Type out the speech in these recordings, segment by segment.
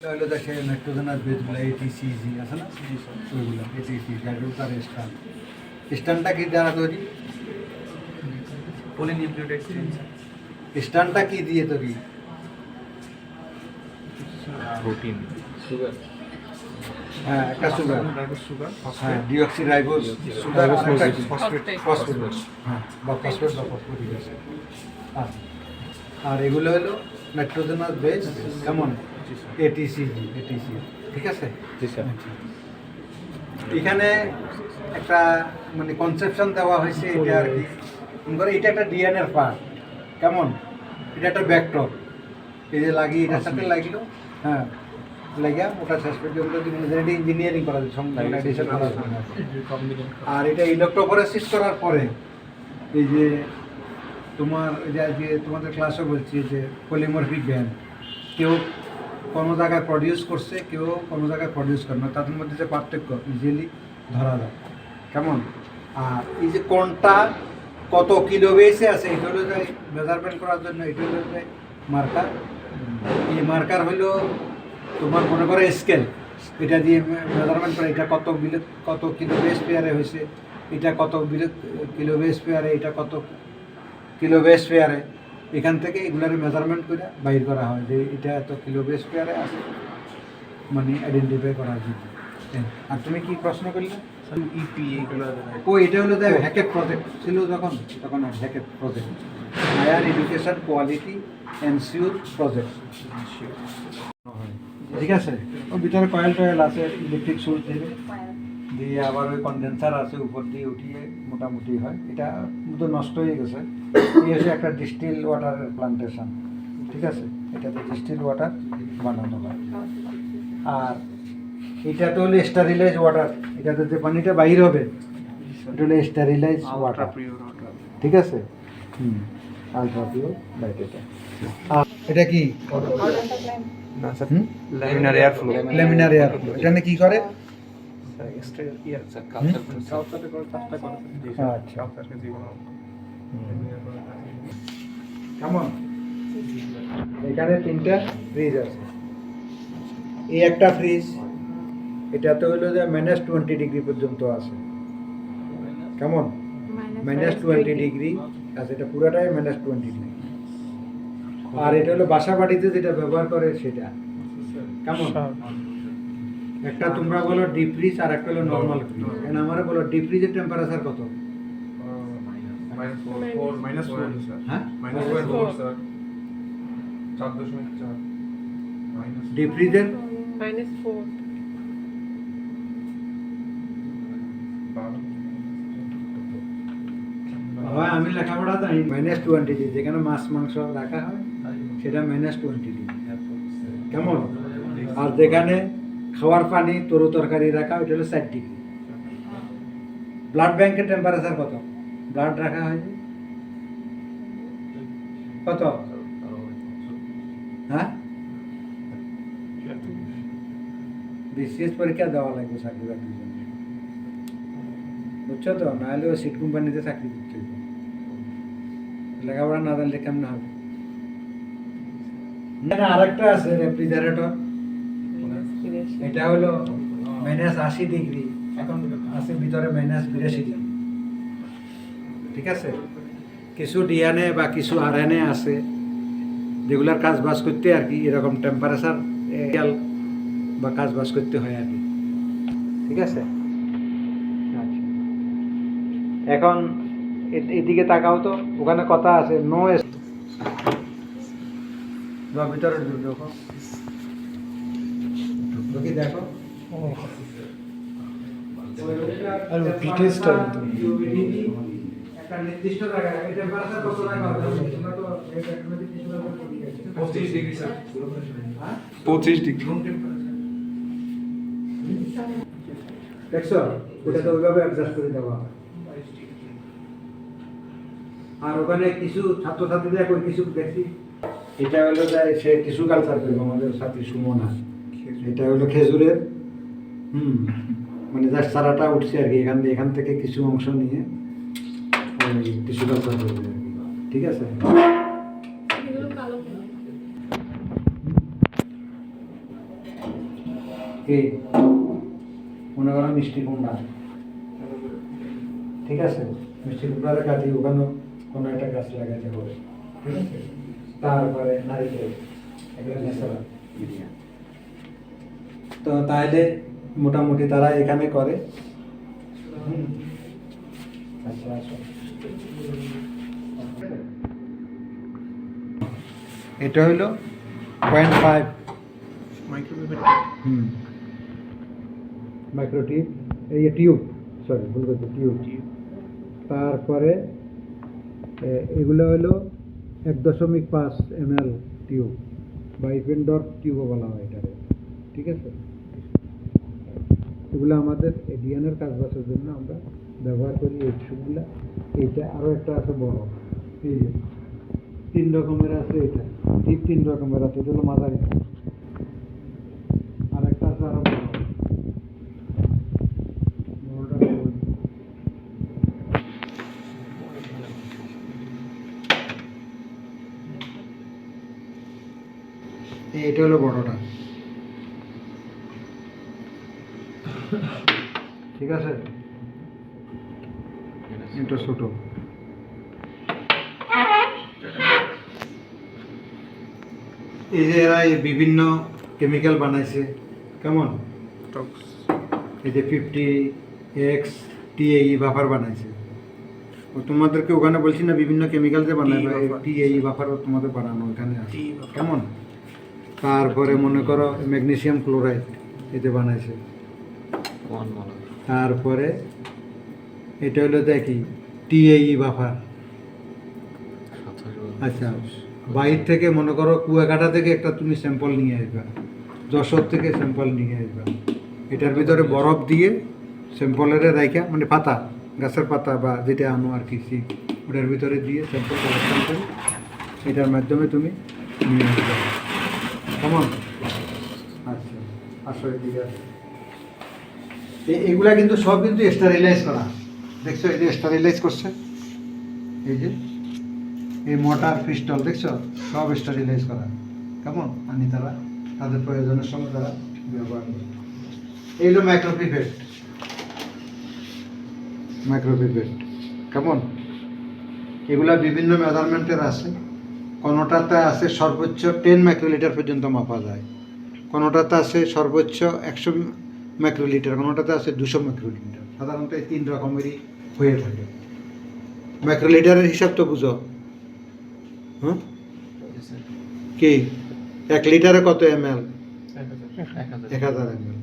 হলো দেখে নাইট্রোজেনাস বেসগুলো এটিসিজি আছে না, ওইগুলো এটিসি হাইড্রোকার স্টান। স্টানটা কি দ্বারা তৈরি? পলিনিউক্লিওটাইড চেইন, স্টানটা কি দিয়ে তৈরি? প্রোটিন, সুগার, হ্যাঁ, একটা সুগার, রাইবোজ সুগার, হ্যাঁ, deoxy ribose sugar, phosphate, phosphate, হ্যাঁ, বা ফসফেট বা ফসফরিক অ্যাসিড। আর এগুলো হলো নাইট্রোজেনাস বেস কেমন এটিসিজি, এটিসি, ঠিক আছে। জি স্যার। এখানে একটা মানে কনসেপশন দেওয়া হয়েছে, এটা আর কি মনে করো এটা একটা ডিএনএর পার্ট, কেমন এটা একটা ভেক্টর, এই যে লাগিয়ে এটার সাথে লাগলো, হ্যাঁ লাগিয়া ওটা শেষ পর্যন্ত যদি ইঞ্জিনিয়ারিং করা যায়, সংযোজন করা যায়। আর এটা ইলেকট্রোফোরেসিস করার পরে এই যে তোমার এই যে আজকে তোমাদের ক্লাসে বলছি যে পলিমরফিক ব্যান্ড, কেউ কোনো জায়গায় প্রডিউস করছে, কেউ কোনো জায়গায় প্রডিউস করে না, তাদের মধ্যে যে পার্থক্য ইজিলি ধরা যায়, কেমন। আর এই যে কোনটা কত কিলো বেসে আছে এটা হলো যায় মেজারমেন্ট করার জন্য, এটা হলো যায় মার্কার। এই মার্কার হলো তোমার মনে করো স্কেল, এটা দিয়ে মেজারমেন্ট করে এটা কত কিলো বেস পেয়ারে হয়েছে, এটা কত কিলো বেস পেয়ারে, এটা কত কিলো বেস পেয়ারে, এখান থেকে এগুলার মেজারমেন্ট করে বাইর করা হয় যে এটা এত কিলো বেস পেয়ারে আছে, মানে আইডেন্টিফাই করার জন্য। আর তুমি কি প্রশ্ন করলে? ইপি এগুলো ও এটা হলো যে হ্যাকেট প্রজেক্ট ছিল তখন হ্যাকেট project, higher education quality ensure project, ঠিক আছে। ওর ভিতরে কয়েল টয়েল আছে, ইলেকট্রিক সুইচ দেবে দিয়ে আবার ওই কন্ডেন্সার আছে উপর দিয়ে উঠিয়ে মোটামুটি হয়। এটা তো নষ্ট হয়ে গেছে। এই হচ্ছে একটা ডিস্টিল ওয়াটারের প্লান্টেশন, ঠিক আছে। এটাতে ডিস্টিল ওয়াটার বানানো হয়। আর এটা তো হলো স্টারিলাইজ ওয়াটার, এটাতে যে পানিটা বাইর হবে এটা হলো স্টারিলাইজ ওয়াটার, ঠিক আছে। আলট্রা পিওর লাইট এটা। আর এটা কি না sir, laminar air flow, laminar air flow. এখানে কি করে? কেমন এখানে তিনটা ফ্রিজ আছে। এই একটা ফ্রিজ, এটাতে হলো যে -20 ডিগ্রি পর্যন্ত আছে, কেমন -20 ডিগ্রি আছে, এটা পুরোটাই -20 ডিগ্রি। আর এটা হলো বাসা বাড়িতে যেটা ব্যবহার করে সেটা, কেমন। একটা তোমরা বলো ডিপ ফ্রিজ আর একটা হলো নর্মাল ফ্রিজ। এখানে আমরা বলো ডিপ ফ্রিজের টেম্পারেচার কত? হ্যাঁ, ডিপ ফ্রিজের -4 হয়, আমি লেখাপড়া জানি -20 ডিগ্রি, যেখানে মাছ মাংস রাখা হয় সেটা -20 ডিগ্রি, কেমন। আর যেখানে খাওয়ার পানি তরু তরকারি রাখা ওইটা হলো 4 ডিগ্রি। ব্লাড ব্যাংকের টেম্পারেচার কত? ব্লাড রাখা হয় কত? হ্যাঁ, বিসিএস পরীক্ষা দেওয়া লাগবে চাকরি বাকরির জন্য, বুঝছো তো। নাহলে ওই সিট কোম্পানিতে চাকরি করতে হবে, লেখাপড়া না জানলে কেমন হবে। আরেকটা আছে রেফ্রিজারেটর, এটা হলো -80 ডিগ্রি, এখন আছে ভিতরে -82 ডিগ্রি, ঠিক আছে। কিছু ডিএনএ বা কিছু আরএনএ আছে যেগুলার কাজ বাজ করতে আর কি এরকম টেম্পারেচার বা কাজ বাজ করতে হয় আর কি, ঠিক আছে। আচ্ছা, এখন এদিকে তাকাও তো, ওখানে কথা আছে নো ভিতরে দেখো, দেখো আর পিটেসটা একটা নির্দিষ্ট জায়গায় এই টেম্পারেচার কত রাখা হবে? তোমরা তো এটা নির্দিষ্ট জায়গায় ঠিক আছে 25 ডিগ্রি স্যার, হ্যাঁ 25 ডিগ্রি। দেখছো, ওটা তো ওইভাবে অ্যাডজাস্ট করে দেওয়া হয়। আর ওখানে কিছু ছাত্রছাত্রীদের ওই কিছু দেখি, এটা হলো যে সে টিস্যু কালচার করবে আমাদের ছাত্রী সুমনা, এটা হলো খেজুরের মানে যার চারাটা উঠছে আর কি, এখান থেকে কিছু অংশ নিয়ে টিস্যু কালচার করবে আর কি, ঠিক আছে। এগুলো কালো কি মনে করো মিষ্টি কুমড়া, ঠিক আছে, মিষ্টি কুমড়ার কাটি ওখানে কোনো একটা গাছ লাগাইতে হবে, ঠিক আছে। তারপরে নারিকেল, এগুলো ন্যাচারাল। তো তাহলে মোটামুটি তারা এখানে করে। আচ্ছা আচ্ছা, এটা হইলো 0.5 মাইক্রোটিউব, এই টিউব, সরি ভুল করছি, টিউব। তারপরে এগুলো হলো 1.5 ml টিউব বা ইভেন্ডর টিউবও বলা হয় এটাকে, ঠিক আছে। এগুলো আমাদের ডিএনএর কাজবাসের জন্য আমরা ব্যবহার করি এই টিউবগুলো। এইটা আরও একটা আছে বড়, এই যে 3 রকমের আছে, এটা ঠিক 3 রকমের আছে, এটা হলো মাঝারি, আর একটা আছে আরও বড়। এটা হলো বড়টা, ঠিক আছে, এটা ছোট। এই যে এরা এই বিভিন্ন কেমিক্যাল বানাইছে, কেমন, এই যে 50X TAE বাফার বানাইছে। ও তোমাদেরকে ওখানে বলছি না বিভিন্ন কেমিক্যাল যে বানাবে, TAE বাফার তোমাদের বানানো ওখানে আছে, কেমন। তারপরে মনে করো ম্যাগনেসিয়াম ক্লোরাইড এতে বানাইছে। তারপরে এটা হলো দেখি TAE বাফার। আচ্ছা, বাইর থেকে মনে করো কুয়াকাটা থেকে একটা তুমি স্যাম্পল নিয়ে আসবা, যশোর থেকে স্যাম্পল নিয়ে আসবা, এটার ভিতরে বরফ দিয়ে স্যাম্পলের রাইখা, মানে পাতা, গাছের পাতা বা যেটা আনো আর কি, ওটার ভিতরে দিয়ে স্যাম্পল কালেকশন করে এটার মাধ্যমে তুমি নিয়ে আসবে, কেমন। আচ্ছা, আসো এদিকে আসো। এগুলা কিন্তু সব কিন্তু স্টারিলাইজ করা, দেখছো এই যে স্টারিলাইজ করছে, এই যে এই মোটর পিস্টল দেখছো সব স্টারিলাইজ করা, কেমন। আনি তারা তাদের প্রয়োজনের সময় তারা ব্যবহার করে। এই হলো মাইক্রোপিপেট, মাইক্রোপিপেট, কেমন। এগুলা বিভিন্ন মেজারমেন্টের আছে, কোনোটাতে আছে সর্বোচ্চ 10 মাইক্রোলিটার পর্যন্ত মাপা যায়, কোনোটাতে আছে সর্বোচ্চ 100 মাইক্রোলিটার, কোনোটাতে আছে 200 মাইক্রোলিটার। সাধারণত এই 3 রকমেরই হয়ে থাকে। মাইক্রোলিটারের হিসাব তো বুঝো, হ্যাঁ, কি 1 লিটারে কত ml? 1000 ml।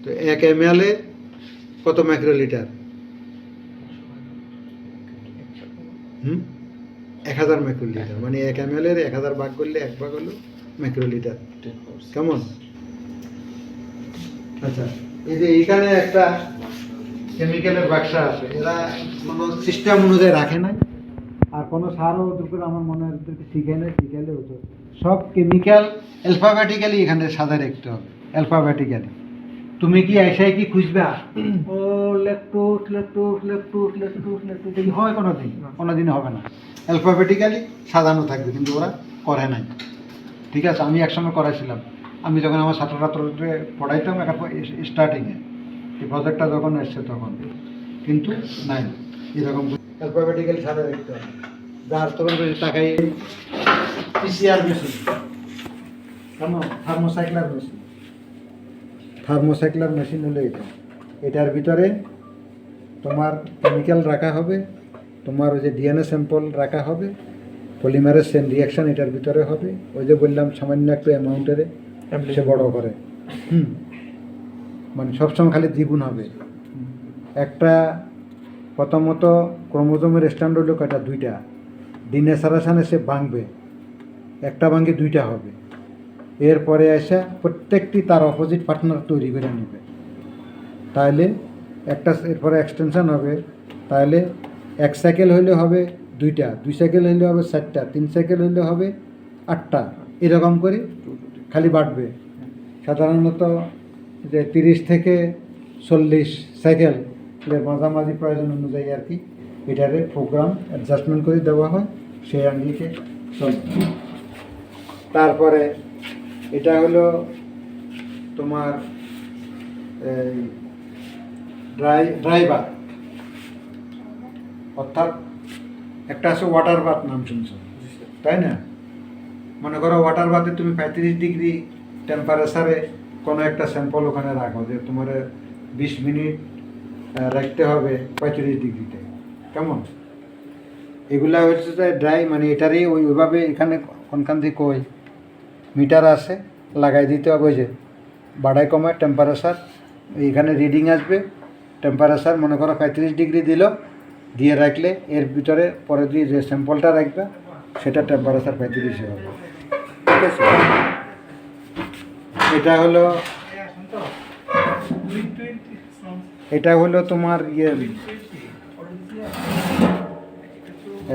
তো 1 ml এ কত মাইক্রোলিটার? 1000 মাইক্রোলিটার, মানে 1 ml এর 1000 ভাগ করলে 1 ভাগ হলো মাইক্রোলিটার, কেমন। আচ্ছা, এই যে এইখানে একটা কেমিক্যালের বাক্সা আছে, এরা কোনো সিস্টেম অনুযায়ী রাখে নাই, আর কোনো সারও ওদের আমার মনে হয় শিখে নেয়, শিখালে হতো। সব কেমিক্যাল অ্যালফাবেটিক্যালি এখানে সাজায় রাখতে হবে, অ্যালফাবেটিক্যালি। তুমি কি এসাই কি খুঁজবা ও লেকটোস লেকটোস লেকটোস লেকটোস লেকটোস, এই হয় কোনোদিন হবে না। অ্যালফাবেটিক্যালি সাজানো থাকবে, কিন্তু ওরা করে নাই, ঠিক আছে। আমি একসময় করাইছিলাম, আমি যখন আমার ছাত্রছাত্রীদের পড়াইতাম একটা স্টার্টিংয়ে, এই প্রজেক্টটা যখন এসছে তখন, কিন্তু নাই এরকম অ্যালফাবেটিক্যালি সাজায় রাখতে হবে। যার তখন তাকাই PCR মেশিন, কেমন, থার্মোসাইক্লার মেশিন, থার্মোসাইক্লার মেশিন হলো এটা। এটার ভিতরে তোমার কেমিক্যাল রাখা হবে, তোমার ওই যে ডিএনএ স্যাম্পল রাখা হবে, পলিমারের চেন রিয়াকশান এটার ভিতরে হবে। ওই যে বললাম সামান্য একটু অ্যামাউন্টের সে বড় করে, মানে সবসময় খালি দ্বিগুণ হবে। একটা প্রথমত ক্রোমোজোমের স্ট্যান্ড হলো কয়টা? 2টা। ডিনেসারেশনে সে ভাঙবে, একটা ভাঙে 2টা হবে। এরপরে এসে প্রত্যেকটি তার অপোজিট পার্টনার তৈরি করে নেবে, তাহলে একটা, এরপরে এক্সটেনশন হবে, তাহলে 1 সাইকেল হইলে হবে 2টা, 2 সাইকেল হইলে হবে 4টা, 3 সাইকেল হইলে হবে 8টা, এরকম করে খালি বাড়বে। সাধারণত যে 30 থেকে 40 সাইকেল মাঝামাঝি প্রয়োজন অনুযায়ী আর কি এটারে প্রোগ্রাম অ্যাডজাস্টমেন্ট করে দেওয়া হয়, সেই আঙ্গিকে চলবে। তারপরে এটা হলো তোমার এই ড্রাই বাথ, অর্থাৎ একটা আছে ওয়াটার বাথ, নাম শুনছো তাই না? মনে করো ওয়াটার বাথে তুমি 35 ডিগ্রি টেম্পারেচারে কোনো একটা স্যাম্পল ওখানে রাখো, যে তোমার 20 মিনিট রাখতে হবে 35 ডিগ্রিতে, কেমন? এগুলা হচ্ছে যে ড্রাই, মানে এটারই ওইভাবে এখানে কোনখান থেকে ওই মিটার আছে লাগাই দিতে হবে, ওই যে বাড়ায় কমায় টেম্পারেচার এইখানে রিডিং আসবে। টেম্পারেচার মনে করো 35 ডিগ্রি দিল, দিয়ে রাখলে এর ভিতরে পরে দিয়ে যে স্যাম্পলটা রাখবে সেটা টেম্পারেচার 35 হবে, ঠিক আছে? এটা হলো তোমার ইয়ে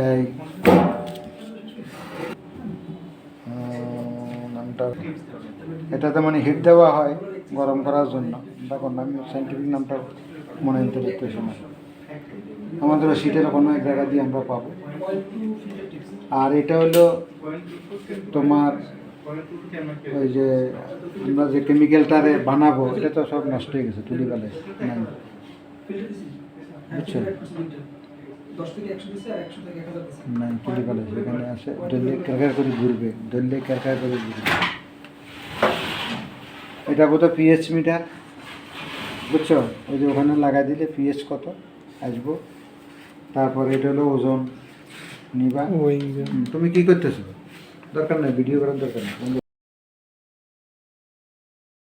এই নামটা, এটাতে মানে হিট দেওয়া হয় গরম করার জন্য। দেখো আমি সাইন্টিফিক নামটা মনে নিতে দেখতেছি না, আমাদের শীতের কোনো এক জায়গা দিয়ে আমরা পাবো। আর এটা হলো তোমার ওই যে আমরা যে কেমিক্যালটারে বানাবো, এটা তো সব নষ্ট হয়ে গেছে, তুলি গেলে নাই, বুঝছো? নাই, তুলি গেলে এখানে আছে, দলে ক্যারকার করে ঘুরবে, দলে ক্যারকার করে ঘুরবে। এটা কত পিএইচ মিটার, বুঝছো? ওই যে ওখানে লাগাই দিলে পিএইচ কত আসবো। তারপর এটা হলো ওজন নিবা। তুমি কি করতেছো? দরকার নাই, ভিডিও করার দরকার নেই।